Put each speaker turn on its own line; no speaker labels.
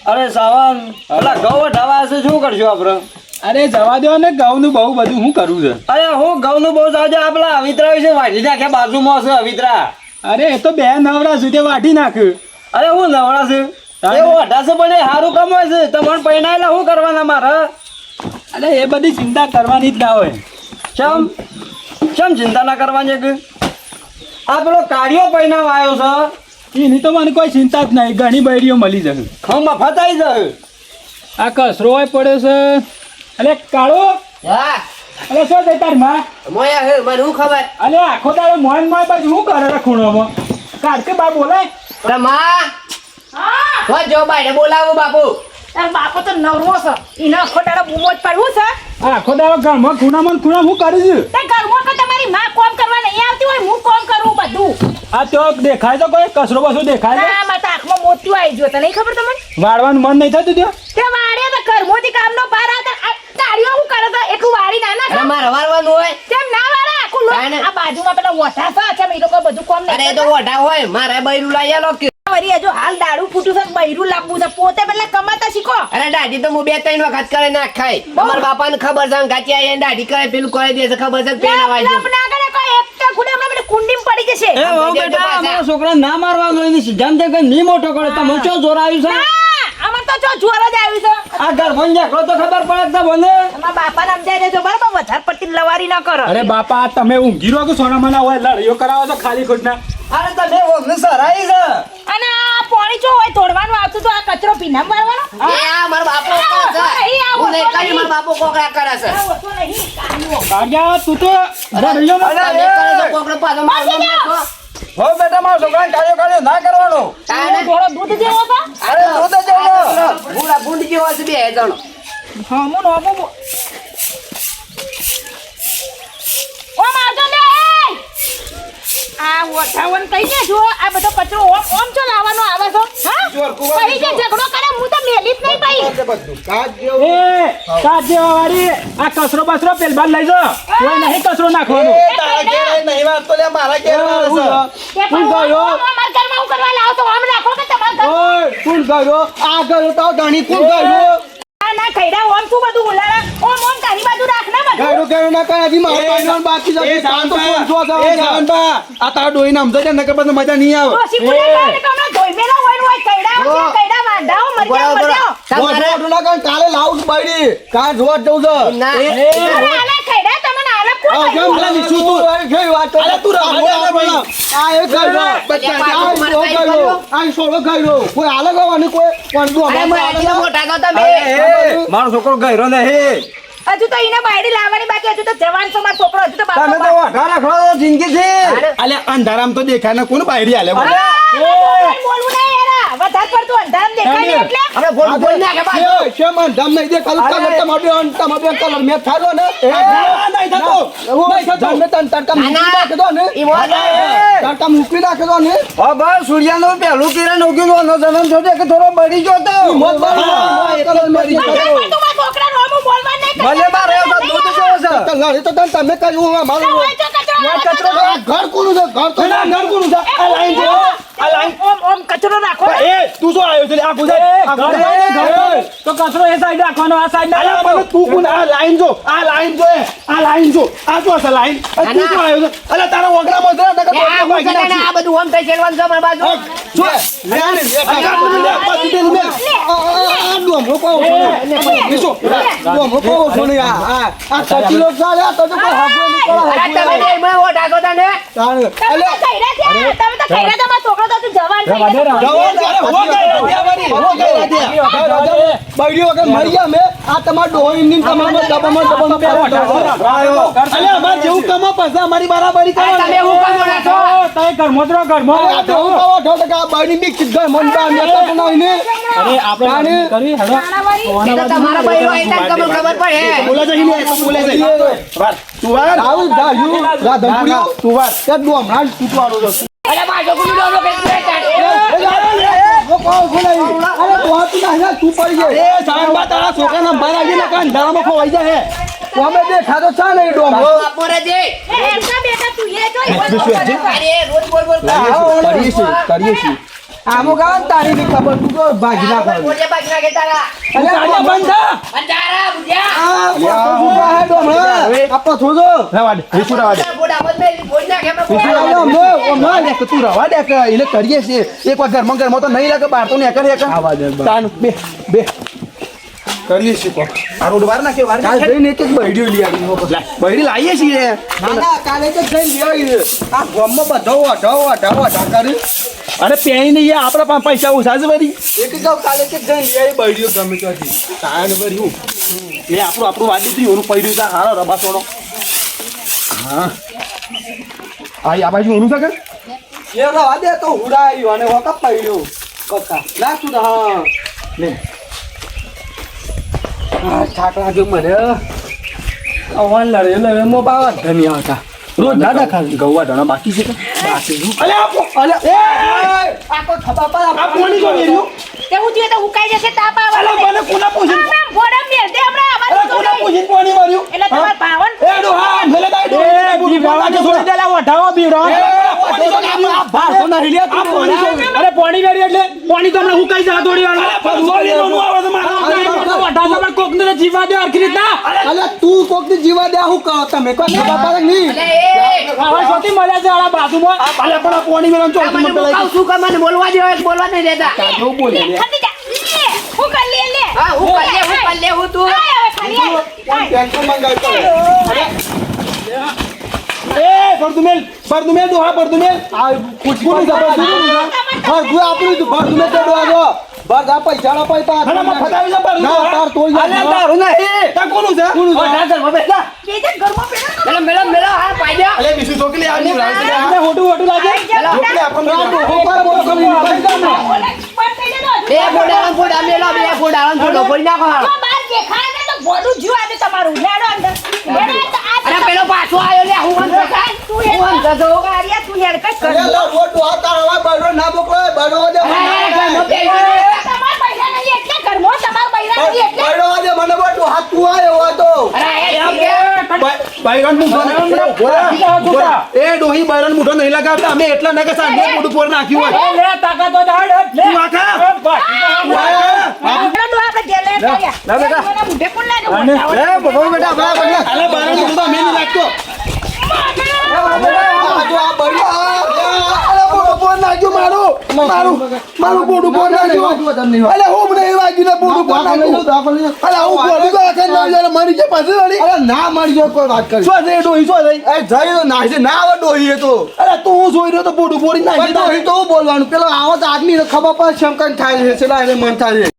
અરે સાવન પેલા ઘઉં ઢાવા છે શું કરશું આપણે?
અરે જવા દો ને ઘઉંનું બહુ બધું હું કરું છે.
અરે હું ઘઉંનું બહુ સાજે આ પેલા અવિતરા વિશે વાઢી નાખ્યા બાજુમાં છે અવિતરા.
અરે એ તો બે નવરા સુધી વાટી નાખ્યું.
અરે હું નવરા છું એ વાઢાશે પણ એ સારું કમાય છે. તમારે પૈણાયેલા શું કરવાના મારે?
અરે એ બધી ચિંતા કરવાની જ ના હોય.
ચમ ચિંતા ના કરવાની કે આ પેલો કાઢિયો પૈણાવ આવ્યો છે
એની તો મને કોઈ ચિંતા જ નહીં. ઘણી બૈરીઓ મળી જશે.
મફત આવી જશે.
આ કસરો હોય પડ્યો છે. અરે કાળો
હા
અરે શું થઈ તાર માં?
મોયા હે મને હું ખબર
અરે આખો તારો મોન માં બાજુ શું કરે રે ખૂણોમાં? કાઢકે બા બોલાય.
રમા
હા
હો જો બાઈને બોલાવો બાપુ
તાર બાપો તો નવરો છે ઈને ખોટાડો બૂમો જ પાડવું છે.
આખો તારો ઘરમાં ખૂણામાં ખૂણા હું કરી છું.
તે ઘરમાં કે તમારી માં કોમ કરવા નહીં આવતી હોય હું કોમ કરું બધું.
આ તો દેખાય તો કોઈ કસરો બસરો દેખાય
ના મારા તો આંખમાં મોતિયું આવી ગયું તને નહીં ખબર તમને?
વાળવાનું મન નહીં થતું ત્યાં?
તે વાડ્યા તો ઘરમાંથી કામનો બહાર આવતા આ તાળીઓ હું કરે તો એટલું વાડી ના
અરે
નાખે.
મારે વારવાનું હોય
કેમ ના વાળે આખું લો
ના, ના.
આ બાજુમાં પેલા વોઠા છે કેમ એ લોકો બધું કોમ
અરે
નહીં
એ તો ઓઢા હોય મારે બૈરું લઈ આલો કે
વરી હજુ હાલ દાડું ફૂટ્યું છે બૈરું લાવવું છે પોતે પેલા કમાતા શીખો.
અરે દાઢી તો હું 2-3 વખત કરે ના ખાય અમારા બાપાને ખબર છે ગાચી આવીને દાઢી કરે પેલું કરી દે છે ખબર છે પેલા
લપ
વાજો
લપ ના કરે કોઈ એક તો ગુડે હમણાં પેલી કુંડીમાં પડી જશે.
એ હો બેટા અમારા છોકરા ના મારવાનો એની સિદ્ધાંત કે નહીં મોટો કરે તમે ચો જોર આવ્યું છે?
ના આમાં તો જો જોર જ આવ્યું છે.
આ ઘર ભણ જાકડો તો ખબર પડે તો મને.
તમારા બાપાને સમજાઈ દેજો બરાબર વધારે પડતી લવારી ના કરો.
અરે બાપા તમે ઊંઘી રહો કે સોના મના હોય લડીઓ કરાવો છો ખાલી ખોટના.
અરે તમે ઓમને સરાઈ છે.
અને આ પાણી જો હોય તોડવાનું આવતું તો આ કચરો પીના મારવાનો.
એ આ મારો બાપો કરે છે હું નહીં કરી મારો બાપો કોકરા કરે છે
આવો તો નહીં કાઢવો.
કાગ્યા તું તો લડીઓ ન
અરે,
તમે કરે તો કોકરો પાછો મારો
બાકી જાઓ.
હો બેટા મારા છોકરાને કાર્યો ના કરવાનો.
આનો થોડો દૂધ જેવો તો
અરે દૂધ જ જોવો.
ભૂંડા ભૂંડ જેવો છે બે જણો
હા હું નોબો ઓમ આવજો લે એ! આ વઠાવન કઈ ને જો આ બધો કચરો ઓમ ઓમ ચો લાવવાનો આવે છો હા પછી જે ઝઘડો કરે હું તો મેલી જ નહીં ભાઈ.
એ કાજે વાળી આ કસરો બસરો પેલ બાર લઈ જો. કોઈ નહીં કસરો નાખવાનો.
કે પણ ઓમ અમાર ઘરમાં હું કરવા લાવો તો આમ રાખો કે તમાર ઘર આ ના ખૈડા ઓમ શું બધું ઉલાડા ઓમ ઓમ તારી બાજુ રાખ ને બધું.
મજા નહીં આવે.
ડોસી ફૂલે કાઢે તો હમણાં ધોઈ મેલા હોય ને હોય કૈડા વાંઢાઓ મરજા
કાલે લાવું બાયડી કાલ જોવા જવું છે.
ના
અરે આલા ખૈડા તમને આલા કોણ
મોટા તો તમે
મારો છોકરો ગયરો નહીં.
હજુ તો એને બાયડી લાવવાની બાકી હજુ તો જવાન છો મારો છોકરો હજુ તો
તમે તો
બાપા
વાઘા રાખવાનો જિંદગી છે. અલ્યા અંધારામ તો દેખાય ને કોણ બાયડી આલે બોલ.
બોલવું નહીં યાર વધારે પડતું અંધારામ દેખાય ને એટલે
આપણે બોલ બોલ નાખે પાછો
કેમ અંધામ નહીં દે કાલ તમારે કલર મેચ થાલો ને નહીં થતો તમે તન તડકા મૂકી નાખે દો ને
ઈ બોલ
તડકા મૂકી નાખે દો ને હા બસ સૂર્યાનું પહેલું કિરણ ઉગ્યું નો જન્મ થયો કે થોડો બળી ગયો તો મોત કલર મરી
વધારે
ગયો
પડતું મારા છોકરા રોમું બોલવા નહીં
ભલે મારે દૂધ જેવો છે લડી તો તમે કહ્યું મારું કચરો ઘર કોનું છે ઘર તો ઘર કોનું છે આ લાઈન છે આ લાઈન
ઓમ ઓમ કચરો નાખો
એ તું શું આવ્યો છે આ ગુજર
તો કસરો એ સાઈડ રાખવાનો આ સાઈડ ના
અલા મને તું કોણ આ લાઈન જો આ લાઈન જો આ લાઈન જો આ શું છે લાઈન તું શું આવ્યો છે અલા તારા ઓગરા મોજરા નકર તો
આ
ભાગી નાખી
આ બધું ઓમ થઈ ખેલવાનું છે મારી બાજુ
શું લે ને લે પાછી દે લે આ ડોમ રોકો છો ડોમ રોકો છો ને આ સચીલો ચાલે આ તો કોઈ હાગો
અરે તમે બે મને ઓઢા તો તને
નીકળે
તમે તો ખૈડા છે તમે તો ખૈડા તમારા છોકરો તો હજુ જવાન થઈ
બાયડીઓ વગર મરી ગયા મે આ તમાર ડોહી ની તમારો ડબામાં અલે અમાર જેવું કમો પછી અમારી બરાબરી કરો
તમે હું કામ રાખો
તય ઘરમાં જ રહો, ઘરમાં
આ તો હું કહો છો કે આ બાયડી ની કિધર મન બા મે તો બનાવીને
અરે આપણે કરી હેડો
એ તો તમારા બૈરો આઈતા તમને ખબર પડે
બોલા જઈ ને બોલે જઈ તું વાર આવું જાયું રાધનપુરી તું વાર તે દો હમણાં તૂટવાનો છે
અરે બાજુ ગુડુ ડોનો કે બપોરે જે
એમના બેટા તું એ જોઈ બોલ
અરે રોજ બોલ બોલ
કરીએ છીએ આમો ગાવ તારી ની ખબર તું તો ભાગી નાખ
મોટે બાકી નાખે તારા
તાજા બંધ થા.
અંધારા બુજ્યા
આપો થોડો
રવા દે વિસુ રવા દે.
બોડા બદ મેલી બોડ નાખે
તું રવા દે કે એને કરીએ છીએ એક વાર ઘરમાં તો નહીં લાગે બહાર તો ને કરે
આવા દે બસ.
તાન બે કરીએ છીએ કો આ રોડ વાર નાખે વાર કાલ જઈને એક બૈડીઓ લઈ આવી બૈડી લાવીએ છીએ ના કાલે તો જઈને લઈ આવી આ ગામમાં બધો વઢા કરી
અરે પેણી નહીં આપણા પાસે પૈસા ઓછા છે બધી.
એક ગાવ કાલે કે જઈને લઈ આવી બૈડીઓ ગમે ત્યાંથી
તાણ ભર્યું લે આપણું વાડી થી ઓનું પડ્યું છે હારો રબાસોનો. હા આ બાજુ ઓનું છે કે
એ રવા દે તો ઉડાયો અને હોકા પડ્યો કકા ના તું હા લે આ છાકરા જો મને અવાન લડે મો બાવા ધની આવતા રોજ દાદા ખાલી
ગૌવા ધણા બાકી છે કે બાકી અલે આપો અલે એ
આકો ખબા પર
આ કોની જો મેર્યું
તે હું જીવે તો ઉકાઈ જશે તાપ આવે
અલે મને કોના પૂછીને
આમ ફોડમ મેલ દે હમણાં
અલે
અમારું
કોના પૂછીને કોની માર્યું
એટલે તમાર પાવન
એ ડો હા ભલે દાઈ ડો બીવડા કે છોડી દેલા વઢાવો બીવડા
બાર તો નહીં લે તું
અરે પાણી વેરી એટલે પાણી તો હમણાં હુકાઈ જા થોડી વાર વઢા પણ કોક ને જીવા દે આખી રીતના
અલે તું કોક ની જીવા દે હું કહો તમે કોઈ ખબા પર નહીં
એ
હવે સોતી મળ્યા છે આલા બાજુમાં અલે પણ આ પાણી વેરન ચોક
મને કહું શું કે મને બોલવા દે બોલવા નહીં દેતા
જો બોલે લે
ખતી જા હું કર લે
હા હું કર લે હું તું
આય હવે ખાલી આય.
ટેન્શન મંગાવતો
એ પરદુમેલ દો હા પરદુમેલ
આ કુછ કોની ખબર હા તું આપણું તો ભર તું તો દો બસ આ પૈસા ના પૈસા
હલામાં ફટાવી જા પરદુ
ના તાર તોલ
અલે તારું નહીં તા કોનું છે
કોનું છે?
ના ઘરમાં બેઠા
બેજન ઘરમાં પેલા
મેલો હા પાડ્યા
અલે બીજું છોકરી આવી આપણે હોટું લાગે છોકરી આપણને
ઉપર બોલ કરી ભાઈ જાને
બોલે પણ થઈ જતો
બે ફોડા મેલો બે ફોડા ફોડો ફોડી નાખો
તો બાર દેખાય ને તો બોડું જીવ આજે તમારું લેડો અંદર લેડો તો આ
અરે પેલો પાછો આવ્યો લે હું
તું હેડ
હું જતો
કાર્ય તું હેડ કઈ કર
અરે લો રોટો આ તારા બડો ના બોકળો બડો દે
તમાર પૈસા નહીં એટલે ઘરમાં તમાર પૈસા નહીં એટલે
બડો દે મને બટો હાથ તું આયો હતો
બાયરન મુઠો
એ ડોહી બૈરન મુઠો નહીં લગાવતા અમે એટલા નકે સાંજે મોઢું પોર નાખ્યું હોય
લે તાકાત તો દાડ લે
તું આખા
આપણે જેલે કર્યા
લા બેટા.
મને મુઢે કોણ લાગે
એ બબો બેટા બરાબર
અલે બૈરન મુઠો તો અમે નહીં લાગતો
આ બડો અરે મોઢું પોર નાખ્યું મારું મોઢું પોર નાખ્યું અલે હું નહીં વાગ્યું ને મોઢું પોર નાખ્યું અલે હું બોલી તો આખે ના જાય મરી જાય પાછી વાળી અરે ના મરી જાય કોઈ વાત કરી શું છે ડોહી શું છે એ જઈ તો ના છે ના આવે ડોહી તો અરે તું હું જોઈ રહ્યો તો મોઢું પોરી નાખી ડોહી તો હું બોલવાનું પેલો આવો તો આદમી ખબર પડે શંકર થાય છે છેલ્લા એને મન થાય છે